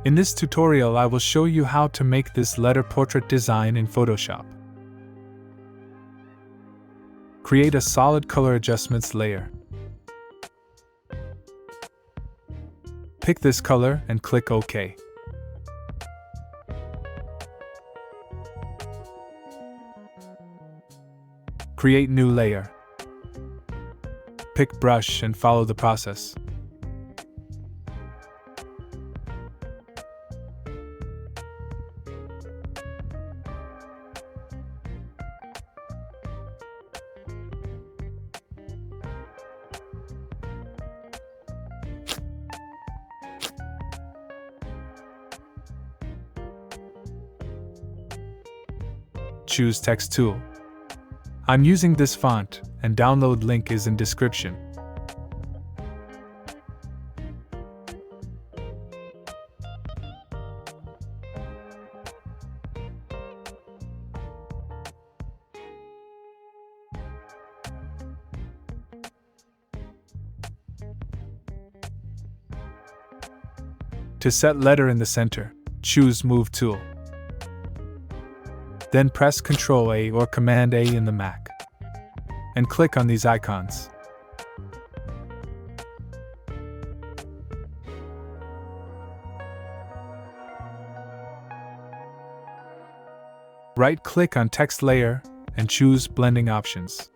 In this tutorial, I will show you how to make this letter portrait design in Photoshop. Create a solid color adjustments layer. Pick this color and click OK. Create new layer. Pick brush and follow the process. Choose Text tool. I'm using this font, and download link is in description. To set letter in the center, choose Move tool. Then press Ctrl A or Command A in the Mac. And click on these icons. Right-click on text layer and choose Blending options.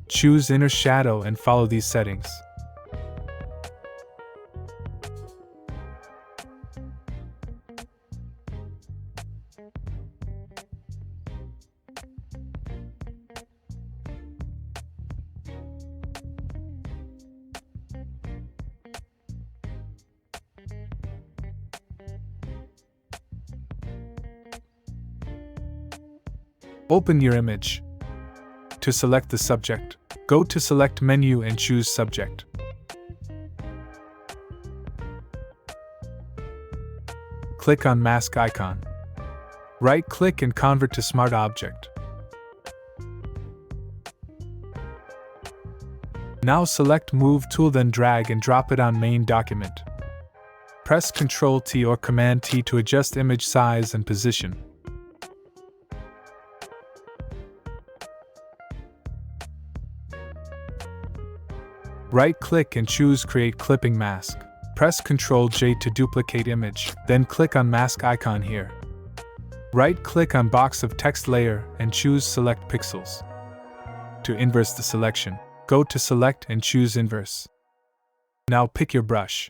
Choose Inner Shadow and follow these settings. Open your image. To select the subject, go to Select menu and choose Subject. Click on Mask icon. Right-click and convert to Smart Object. Now select Move tool, then drag and drop it on main document. Press Ctrl T or Command T to adjust image size and position. Right-click and choose Create Clipping Mask. Press Ctrl J to duplicate image, then click on Mask icon here. Right-click on box of text layer and choose Select Pixels. To inverse the selection, go to Select and choose Inverse. Now pick your brush.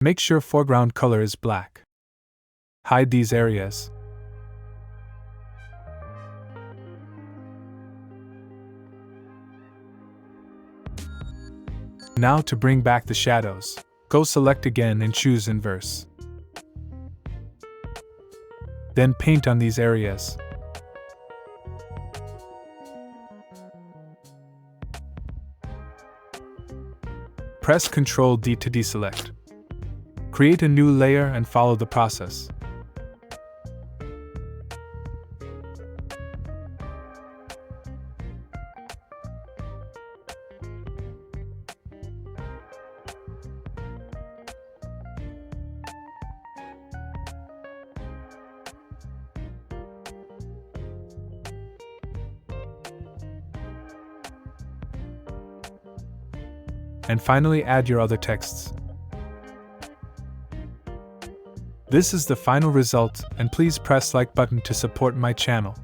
Make sure foreground color is black. Hide these areas. Now to bring back the shadows, go select again and choose Inverse. Then paint on these areas. Press Ctrl D to deselect. Create a new layer and follow the process. And finally add your other texts. This is the final result, and please press like button to support my channel.